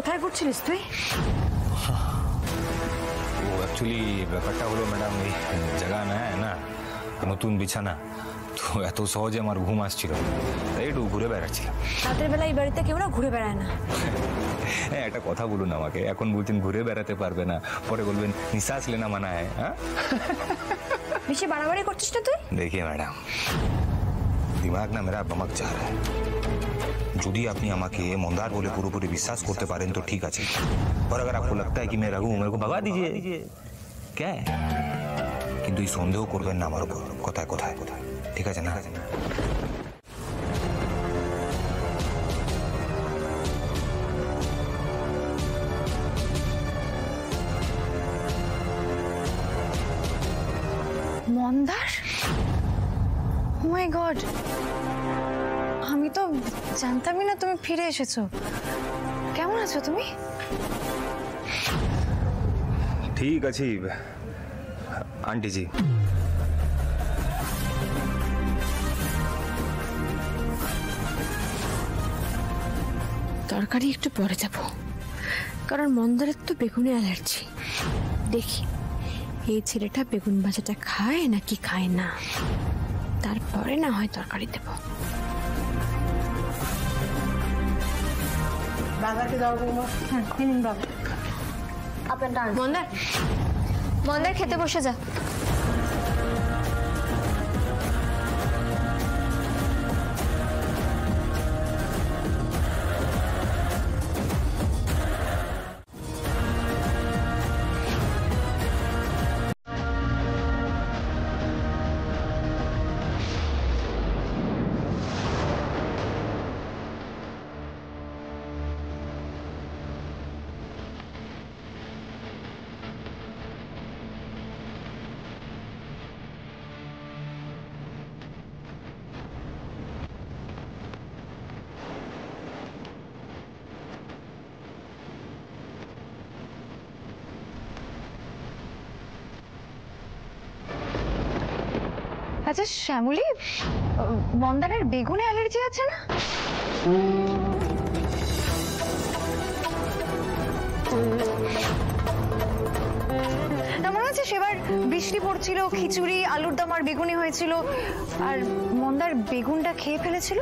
কোথায় করছিলিস তুই? ও অ্যাকচুয়ালি ব্যাপারটা হলো ম্যাডাম, এই জায়গা না না নতুন বিছানা, তো এত সহজে আমার ঘুম আসছিল, তাই একটু ঘুরে বেড়াচ্ছিলাম। রাতের বেলা এই বাড়িতে কেউ না ঘুরে বেড়ায় না। হ্যাঁ, একটা কথা বলুন আমাকে, এখন বলছেন ঘুরে বেড়াতে পারবে না, পরে বলবেন নিঃশ্বাস লেনা মানা হ্যাঁ? বেশি বাড়াবাড়ি করছিস না তুই? देखिए मैडम, दिमाग ना मेरा बमक जा रहा है। যদি আপনি আমাকে মন্দার বলে পুরোপুরি বিশ্বাস করতে পারেন তো ঠিক আছে, और अगर आपको लगता है कि मैं रघु मेरे को भगा दीजिए, क्या है? কিন্তু এই সন্দেহ করবেন না আমার উপর, কোথায় কোথায় কোথায়, ঠিক আছে না? মন্দার, ও মাই গড, আমি তো জানতামই না তুমি ফিরে এসেছো। কেমন আছো তুমি? ঠিক আছে আন্টি জি। তরকারি একটু পরে যাব, কারণ মন্দারের তো বেগুনে অ্যালার্জি। দেখি এই ছেলেটা বেগুন ভাজাটা খায় নাকি খায় না, তারপরে না হয় তরকারি দেব। বাবাকে দাও বৌমা। হ্যাঁ নিন বাবা। আপনার মন্দার, মন্দার খেতে বসে যা। আচ্ছা শ্যামলী, মন্দারের বেগুনে অ্যালার্জি আছে না? মনে হচ্ছে সেবার বৃষ্টি পড়ছিল, খিচুড়ি আলুর দম আর বেগুনি হয়েছিল, আর মন্দার বেগুনটা খেয়ে ফেলেছিল।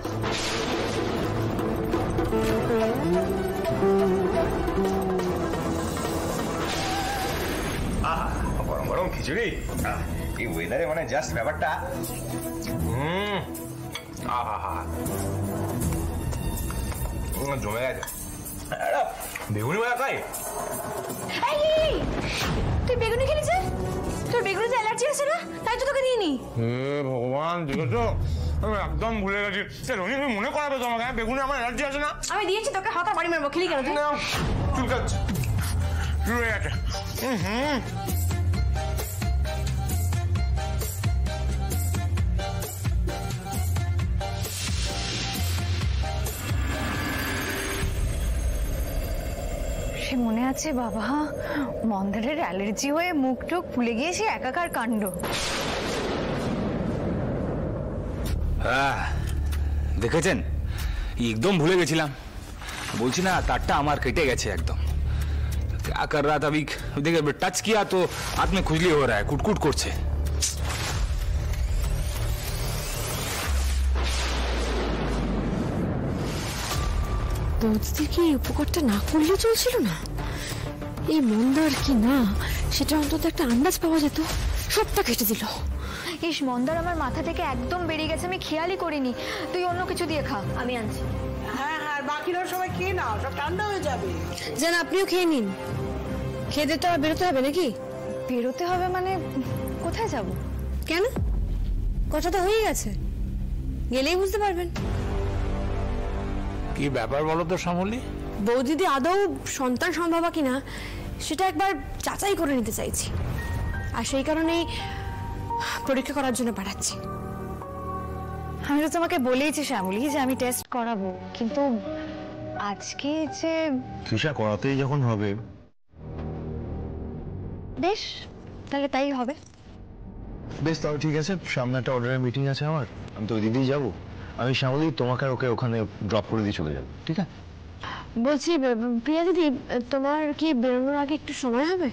গরম গরম খিচুড়ি এই ওয়েদারে মানে জাস্ট ব্যাপারটা জমে গেছে। বেগুনি মারা খাই? তুই বেগুনি খেলি যে? তোর বেগুনিতে অ্যালার্জি আছে না, তাই তো তোকে দিইনি। হে ভগবান, দেখেছো আমি একদম ভুলে গেছি। রনি তুমি মনে করাবে তোমাকে, বেগুনি আমার অ্যালার্জি আছে না? আমি দিয়েছি তোকে, হাতা বাড়ি মারবো, খেলি কেন তুই? চুলকাচ্ছে, শুরু হয়ে গেছে। সে মনে আছে বাবা, মন্দারের অ্যালার্জি হয়ে মুখ টুক ফুলে গিয়ে সে একাকার কাণ্ড। হ্যাঁ দেখেছেন, একদম ভুলে গেছিলাম। বলছি না তারটা আমার কেটে গেছে একদম। क्या कर रहा था अभी, देखिए टच किया तो हाथ में खुजली हो रहा है, कुटकुट করছে। বৌদি কি উপকারটা না করলে চলছিল না? এই মন্দার কি না সেটা অন্তত একটা আন্দাজ পাওয়া যেত, সবটা কেটে দিল। ইস, মন্দার আমার মাথা থেকে একদম বেরিয়ে গেছে, আমি খেয়ালই করিনি। তুই অন্য কিছু দিয়ে খা, আমি আনছি। হ্যাঁ হ্যাঁ, বাকিরা সবাই খেয়ে নাও, সব ঠান্ডা হয়ে যাবে। যেন আপনিও খেয়ে নিন, খেতে তো আর বেরোতে হবে নাকি? বেরোতে হবে মানে কোথায় যাব? কেন, কথা তো হয়ে গেছে, গেলেই বুঝতে পারবেন। কি ব্যাপার বলো তো শ্যামলী? বৌদিদি আদৌ সন্তান সম্ভবা কিনা সেটা একবার যাচাই করে নিতে চাইছি, আর সেই কারণেই পরীক্ষা করার জন্য পাঠাচ্ছি। আমি তো তোমাকে বলেইছি শ্যামলী যে আমি টেস্ট করাবো, কিন্তু আজকে যে তৃষা করাতেই যখন হবে, বেশ তাহলে তাই হবে। বেশ তাহলে ঠিক আছে, সামনে একটা অর্ডারের মিটিং আছে আমার, আমি তো ওই দিকেই যাবো। আমি শ্যামলী তোমাকে আর ওকে ওখানে ড্রপ করে দিয়ে চলে যাবো, ঠিক আছে? বলছি প্রিয়া দিদি, তোমার কি বেরোনোর আগে একটু সময় হবে?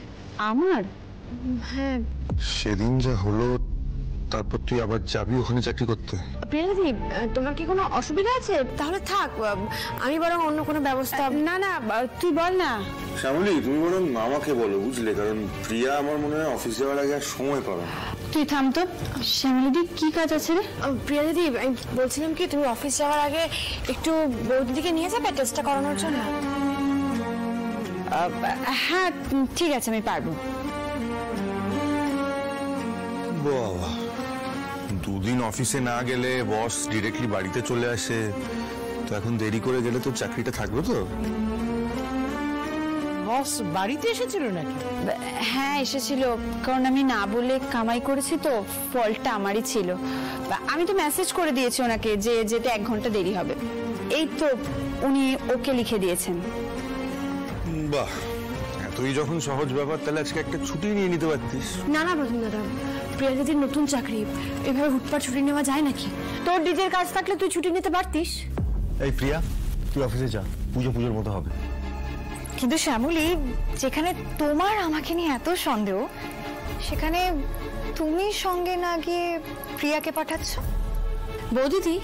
আমার? হ্যাঁ। সেদিন যা হলো, তারপর তুই আবার যাবি ওখানে চাকরি করতে? প্রিয়া দিদি, তোমার কি কোনো অসুবিধা আছে? তাহলে থাক, আমি বরং অন্য কোনো ব্যবস্থা। না না, তুই বল না। শ্যামলী, তুমি বরং আমাকে বলো, বুঝলে? কারণ প্রিয়া আমার মনে হয় অফিস যাওয়ার আগে আর সময় পাবে না। তুই থাম তো। শ্যামলী, কি কাজ আছে রে? প্রিয়া দিদি, আমি বলছিলাম কি, তুমি অফিস যাওয়ার আগে একটু বৌদিদিকে নিয়ে যাবে টেস্টটা করানোর জন্য? হ্যাঁ ঠিক আছে, আমি পারবো। বাবা, দুদিন অফিসে না গেলে বস ডিরেক্টলি বাড়িতে চলে আসে, তো এখন দেরি করে গেলে তো চাকরিটা থাকবে তো? বস বাড়িতে এসেছিল নাকি? হ্যাঁ এসেছিল, কারণ আমি না বলে কামাই করেছি তো ফলটা আমারই ছিল। আমি তো মেসেজ করে দিয়েছি ওনাকে যে যেতে 1 ঘন্টা দেরি হবে। এই তো উনি ওকে লিখে দিয়েছেন। বাহ, এতই যখন সহজ ব্যাপার, তাহলে আজকে একটা ছুটি নিয়ে নিতে পারতিস। না না প্রথম দাদা, প্রিয়া দিদির নতুন চাকরি, এভাবে হুটপাট ছুটি নেওয়া যায় নাকি? তোর নিজের কাজ থাকলে তুই ছুটি নিতে পারতিস। এই প্রিয়া, তুই অফিসে যা, পুজোর মতো হবে। কিন্তু শ্যামলী, যেখানে তোমার আমাকে নিয়ে এত সন্দেহ, সেখানে তুমি সঙ্গে না গিয়ে প্রিয়াকে পাঠাচ্ছ। বৌদিদি,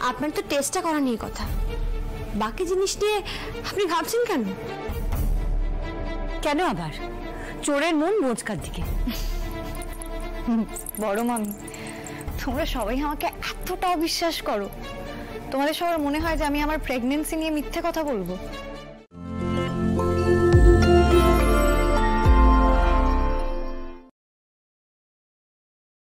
আপনার তো টেস্টটা করা নিয়ে কথা, বাকি জিনিস নিয়ে আপনি ভাবছেন কেন? কেন আবার? চোরের মন বোঝকার দিকে। বড় মামি, তোমরা সবাই আমাকে এতটা অবিশ্বাস করো। তোমাদের সবার মনে হয় যে আমি আমার প্রেগন্যান্সি নিয়ে মিথ্যে কথা বলবো।